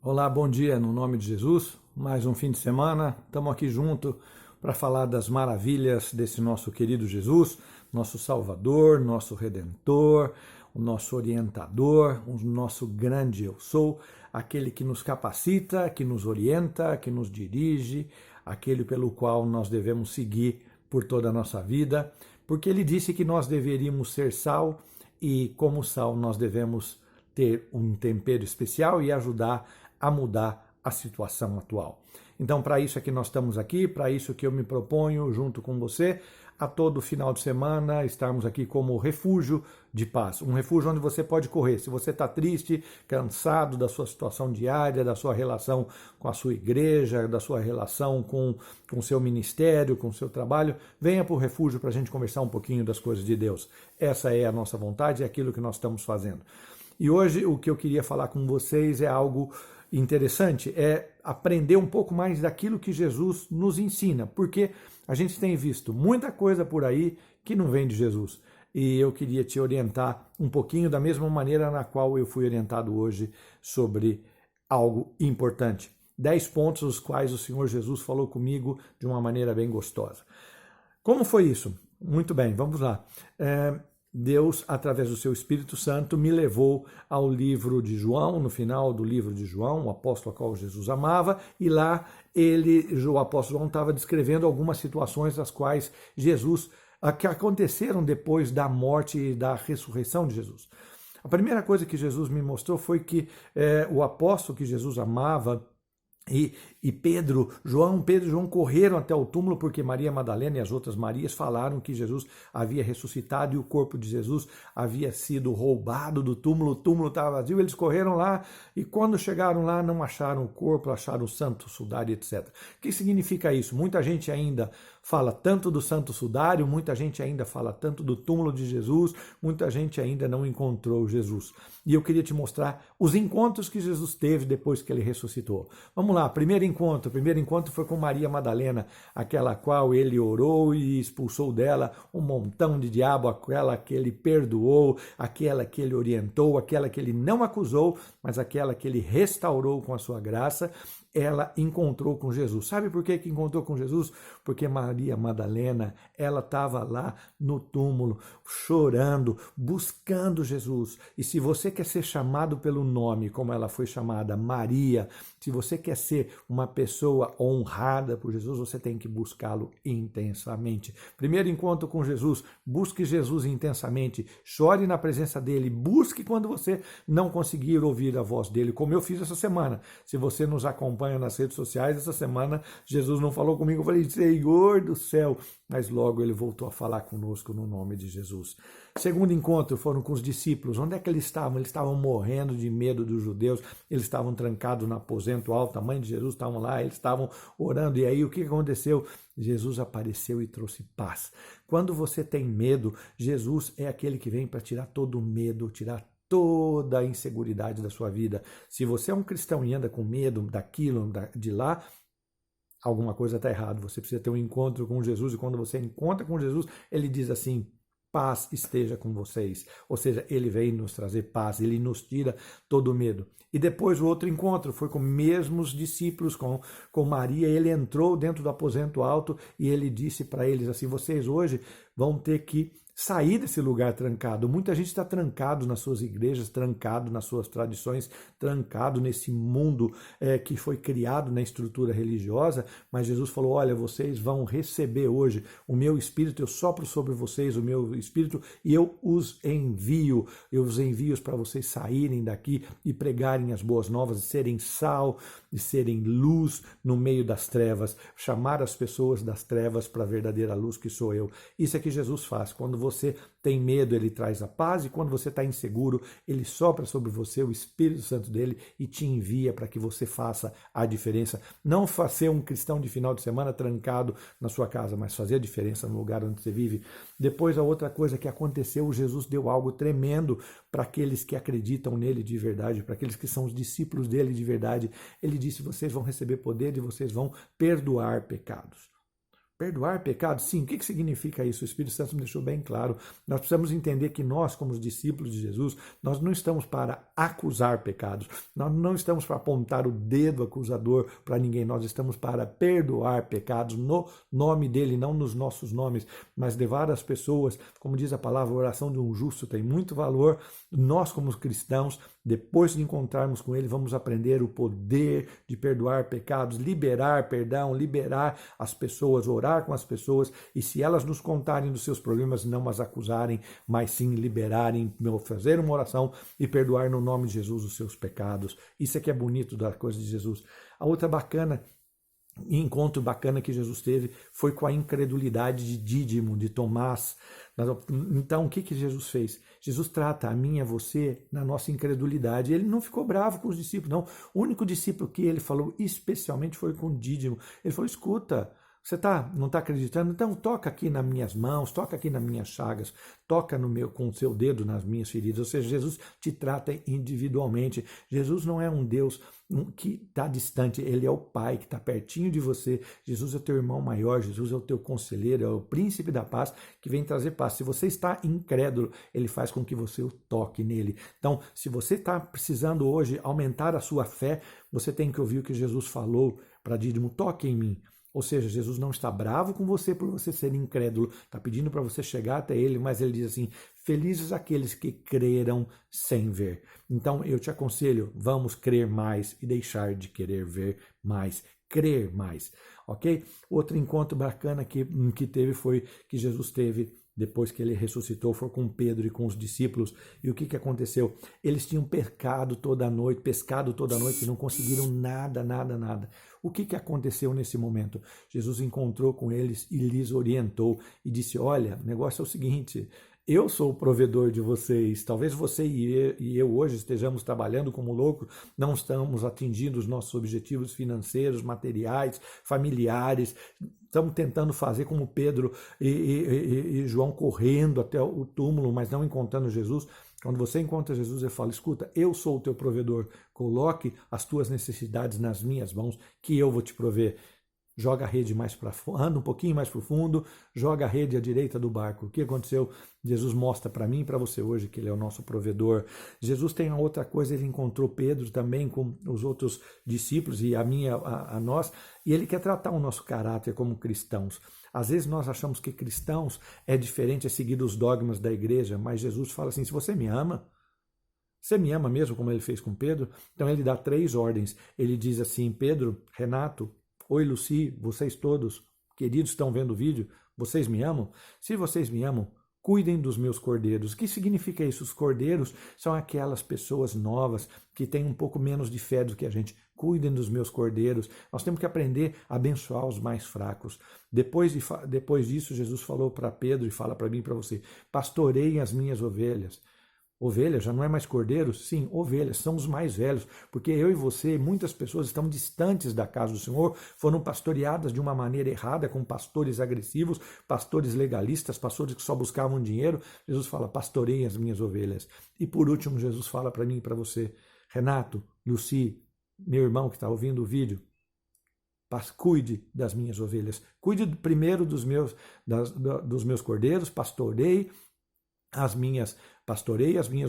Olá, bom dia, no nome de Jesus. Mais um fim de semana, estamos aqui junto para falar das maravilhas desse nosso querido Jesus, nosso Salvador, nosso Redentor, o nosso orientador, o nosso grande eu sou, aquele que nos capacita, que nos orienta, que nos dirige, aquele pelo qual nós devemos seguir por toda a nossa vida, porque ele disse que nós deveríamos ser sal e, como sal, nós devemos ter um tempero especial e ajudar a mudar a situação atual. Então, para isso é que nós estamos aqui, para isso que eu me proponho, junto com você, a todo final de semana, estarmos aqui como refúgio de paz. Um refúgio onde você pode correr. Se você está triste, cansado da sua situação diária, da sua relação com a sua igreja, da sua relação com o seu ministério, com o seu trabalho, venha para o refúgio para a gente conversar um pouquinho das coisas de Deus. Essa é a nossa vontade, é aquilo que nós estamos fazendo. E hoje o que eu queria falar com vocês é algo interessante, é aprender um pouco mais daquilo que Jesus nos ensina, porque a gente tem visto muita coisa por aí que não vem de Jesus. E eu queria te orientar um pouquinho da mesma maneira na qual eu fui orientado hoje sobre algo importante. 10 pontos os quais o Senhor Jesus falou comigo de uma maneira bem gostosa. Como foi isso? Muito bem, vamos lá. Deus, através do seu Espírito Santo, me levou ao livro de João, no final do livro de João, o apóstolo a qual Jesus amava, e lá o apóstolo João estava descrevendo algumas situações das quais que aconteceram depois da morte e da ressurreição de Jesus. A primeira coisa que Jesus me mostrou foi que o apóstolo que Jesus amava, e Pedro e João correram até o túmulo porque Maria Madalena e as outras Marias falaram que Jesus havia ressuscitado e o corpo de Jesus havia sido roubado do túmulo, o túmulo estava vazio, eles correram lá e quando chegaram lá não acharam o corpo, acharam o santo sudário, etc. O que significa isso? Muita gente ainda fala tanto do santo sudário, muita gente ainda fala tanto do túmulo de Jesus, muita gente ainda não encontrou Jesus. E eu queria te mostrar os encontros que Jesus teve depois que ele ressuscitou. Vamos lá, primeiro encontro foi com Maria Madalena, aquela qual ele orou e expulsou dela um montão de diabo, aquela que ele perdoou, aquela que ele orientou, aquela que ele não acusou, mas aquela que ele restaurou com a sua graça. Ela encontrou com Jesus. Sabe por que encontrou com Jesus? Porque Maria Madalena, ela estava lá no túmulo, chorando, buscando Jesus. E se você quer ser chamado pelo nome, como ela foi chamada, Maria, se você quer ser uma pessoa honrada por Jesus, você tem que buscá-lo intensamente. Primeiro encontro com Jesus, busque Jesus intensamente, chore na presença dele, busque quando você não conseguir ouvir a voz dele, como eu fiz essa semana. Se você nos acompanha nas redes sociais, essa semana Jesus não falou comigo, eu falei, Senhor do céu, mas logo ele voltou a falar conosco no nome de Jesus. Segundo encontro foram com os discípulos. Onde é que eles estavam? Eles estavam morrendo de medo dos judeus, eles estavam trancados no aposento alto, a mãe de Jesus estavam lá, eles estavam orando, e aí o que aconteceu? Jesus apareceu e trouxe paz. Quando você tem medo, Jesus é aquele que vem para tirar todo o medo, tirar toda a inseguridade da sua vida. Se você é um cristão e anda com medo daquilo, de lá, alguma coisa está errada. Você precisa ter um encontro com Jesus e quando você encontra com Jesus, ele diz assim, paz esteja com vocês. Ou seja, ele vem nos trazer paz, ele nos tira todo o medo. E depois o outro encontro foi com mesmos discípulos, com Maria. Ele entrou dentro do aposento alto e ele disse para eles assim, vocês hoje vão ter que sair desse lugar trancado. Muita gente está trancado nas suas igrejas, trancado nas suas tradições, trancado nesse mundo que foi criado na estrutura religiosa, mas Jesus falou, olha, vocês vão receber hoje o meu Espírito, eu sopro sobre vocês o meu Espírito e eu os envio para vocês saírem daqui e pregarem as boas novas, de serem sal, de serem luz no meio das trevas, chamar as pessoas das trevas para a verdadeira luz que sou eu. Isso é que Jesus faz. Quando você tem medo, ele traz a paz, e quando você está inseguro, ele sopra sobre você o Espírito Santo dele e te envia para que você faça a diferença. Não ser um cristão de final de semana trancado na sua casa, mas fazer a diferença no lugar onde você vive. Depois, a outra coisa que aconteceu, Jesus deu algo tremendo para aqueles que acreditam nele de verdade, para aqueles que são os discípulos dele de verdade. Ele disse, vocês vão receber poder e vocês vão perdoar pecados. Perdoar pecados? Sim. O que significa isso? O Espírito Santo me deixou bem claro. Nós precisamos entender que nós, como os discípulos de Jesus, nós não estamos para acusar pecados. Nós não estamos para apontar o dedo acusador para ninguém. Nós estamos para perdoar pecados no nome dele, não nos nossos nomes, mas levar as pessoas, como diz a palavra, a oração de um justo tem muito valor. Nós, como cristãos, depois de encontrarmos com ele, vamos aprender o poder de perdoar pecados, liberar perdão, liberar as pessoas, orar com as pessoas, e se elas nos contarem dos seus problemas, não as acusarem, mas sim liberarem, fazer uma oração e perdoar no nome de Jesus os seus pecados. Isso é que é bonito da coisa de Jesus. A outra encontro bacana que Jesus teve foi com a incredulidade de Dídimo, de Tomás. Então, o que Jesus fez? Jesus trata a mim e a você na nossa incredulidade. Ele não ficou bravo com os discípulos, não. O único discípulo que ele falou especialmente foi com Dídimo. Ele falou, escuta, você não está acreditando? Então toca aqui nas minhas mãos, toca aqui nas minhas chagas, toca com o seu dedo nas minhas feridas. Ou seja, Jesus te trata individualmente. Jesus não é um Deus que está distante, ele é o Pai que está pertinho de você. Jesus é o teu irmão maior, Jesus é o teu conselheiro, é o príncipe da paz que vem trazer paz. Se você está incrédulo, ele faz com que você o toque nele. Então, se você está precisando hoje aumentar a sua fé, você tem que ouvir o que Jesus falou para Dídimo, toque em mim. Ou seja, Jesus não está bravo com você por você ser incrédulo, está pedindo para você chegar até ele, mas ele diz assim, felizes aqueles que creram sem ver. Então eu te aconselho, vamos crer mais e deixar de querer ver mais, crer mais, ok? Outro encontro bacana que teve foi que Jesus teve, depois que ele ressuscitou, foi com Pedro e com os discípulos. E o que aconteceu? Eles tinham pescado toda noite e não conseguiram nada. O que aconteceu nesse momento? Jesus encontrou com eles e lhes orientou e disse, olha, o negócio é o seguinte, eu sou o provedor de vocês. Talvez você e eu hoje estejamos trabalhando como louco, não estamos atingindo os nossos objetivos financeiros, materiais, familiares. Estamos tentando fazer como Pedro e João correndo até o túmulo, mas não encontrando Jesus. Quando você encontra Jesus, ele fala, escuta, eu sou o teu provedor, coloque as tuas necessidades nas minhas mãos, que eu vou te prover. Joga a rede mais para fundo, anda um pouquinho mais para o fundo, joga a rede à direita do barco. O que aconteceu? Jesus mostra para mim e para você hoje que ele é o nosso provedor. Jesus tem outra coisa, ele encontrou Pedro também com os outros discípulos e a nós, e ele quer tratar o nosso caráter como cristãos. Às vezes nós achamos que cristãos é diferente, é seguir os dogmas da igreja, mas Jesus fala assim, se você me ama mesmo, como ele fez com Pedro? Então ele dá 3 ordens. Ele diz assim, Pedro, Renato, oi Luci, vocês todos, queridos, estão vendo o vídeo, vocês me amam? Se vocês me amam, cuidem dos meus cordeiros. O que significa isso? Os cordeiros são aquelas pessoas novas que têm um pouco menos de fé do que a gente. Cuidem dos meus cordeiros. Nós temos que aprender a abençoar os mais fracos. Depois disso, Jesus falou para Pedro e fala para mim e para você, pastoreiem as minhas ovelhas. Ovelhas já não é mais cordeiros? Sim, ovelhas, são os mais velhos, porque eu e você, muitas pessoas estão distantes da casa do Senhor, foram pastoreadas de uma maneira errada, com pastores agressivos, pastores legalistas, pastores que só buscavam dinheiro. Jesus fala, pastoreiem as minhas ovelhas. E por último, Jesus fala para mim e para você, Renato, Luci, meu irmão que está ouvindo o vídeo, cuide das minhas ovelhas, cuide primeiro dos meus cordeiros, pastorei as minhas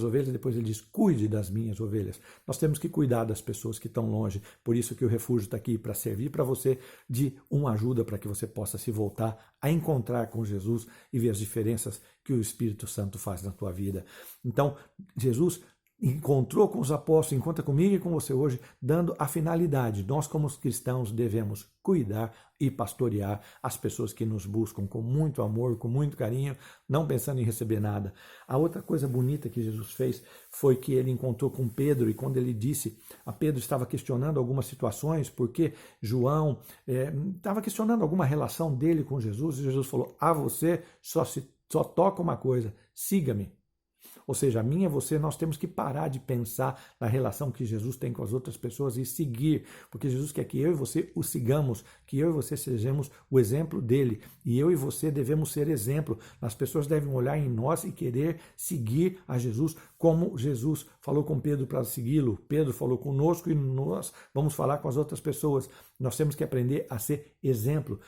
ovelhas, depois ele diz, cuide das minhas ovelhas. Nós temos que cuidar das pessoas que estão longe, por isso que o refúgio está aqui, para servir para você de uma ajuda para que você possa se voltar a encontrar com Jesus e ver as diferenças que o Espírito Santo faz na tua vida. Então, Jesus encontrou com os apóstolos, encontra comigo e com você hoje, dando a finalidade. Nós, como cristãos, devemos cuidar e pastorear as pessoas que nos buscam com muito amor, com muito carinho, não pensando em receber nada. A outra coisa bonita que Jesus fez foi que ele encontrou com Pedro, e quando ele disse, a Pedro estava questionando algumas situações, porque João estava questionando alguma relação dele com Jesus, e Jesus falou, a você só toca uma coisa, siga-me. Ou seja, a mim e você, nós temos que parar de pensar na relação que Jesus tem com as outras pessoas e seguir, porque Jesus quer que eu e você o sigamos, que eu e você sejamos o exemplo dele, e eu e você devemos ser exemplo. As pessoas devem olhar em nós e querer seguir a Jesus, como Jesus falou com Pedro para segui-lo. Pedro falou conosco e nós vamos falar com as outras pessoas. Nós temos que aprender a ser exemplo.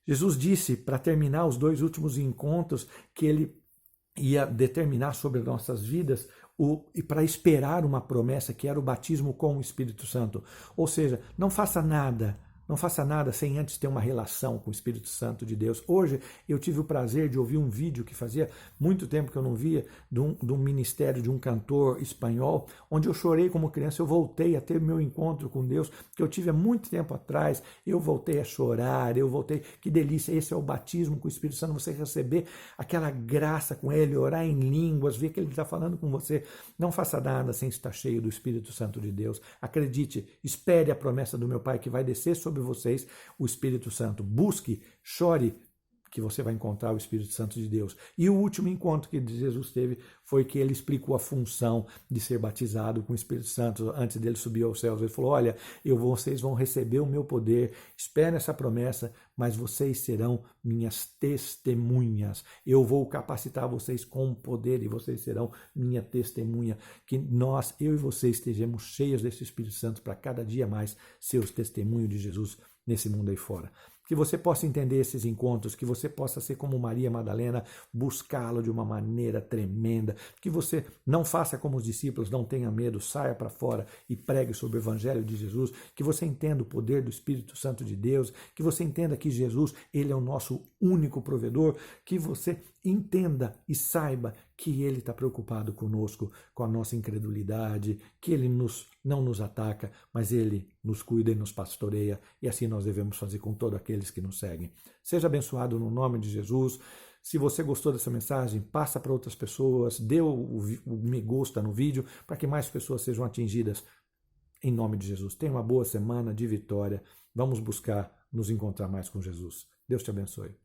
Jesus disse, para terminar os 2 últimos encontros, que ele ia determinar sobre nossas vidas e para esperar uma promessa que era o batismo com o Espírito Santo. Ou seja, não faça nada sem antes ter uma relação com o Espírito Santo de Deus. Hoje eu tive o prazer de ouvir um vídeo que fazia muito tempo que eu não via, de um ministério de um cantor espanhol, onde eu chorei como criança. Eu voltei a ter meu encontro com Deus, que eu tive há muito tempo atrás. Eu voltei a chorar, que delícia, esse é o batismo com o Espírito Santo, você receber aquela graça com Ele, orar em línguas, ver que Ele está falando com você. Não faça nada sem estar cheio do Espírito Santo de Deus. Acredite, espere a promessa do meu Pai que vai descer sobre vocês o Espírito Santo. Busque, chore, que você vai encontrar o Espírito Santo de Deus. E o último encontro que Jesus teve foi que ele explicou a função de ser batizado com o Espírito Santo antes dele subir aos céus. Ele falou, olha, vocês vão receber o meu poder, esperem essa promessa, mas vocês serão minhas testemunhas. Eu vou capacitar vocês com poder e vocês serão minha testemunha. Que eu e vocês estejamos cheios desse Espírito Santo para cada dia mais ser os testemunhos de Jesus nesse mundo aí fora. Que você possa entender esses encontros, que você possa ser como Maria Madalena, buscá-lo de uma maneira tremenda, que você não faça como os discípulos, não tenha medo, saia para fora e pregue sobre o Evangelho de Jesus, que você entenda o poder do Espírito Santo de Deus, que você entenda que Jesus, Ele é o nosso único provedor, que você entenda e saiba que Ele está preocupado conosco, com a nossa incredulidade, que Ele não nos ataca, mas Ele nos cuida e nos pastoreia, e assim nós devemos fazer com todos aqueles que nos seguem. Seja abençoado no nome de Jesus. Se você gostou dessa mensagem, passa para outras pessoas, dê o me gusta no vídeo, para que mais pessoas sejam atingidas em nome de Jesus. Tenha uma boa semana de vitória. Vamos buscar nos encontrar mais com Jesus. Deus te abençoe.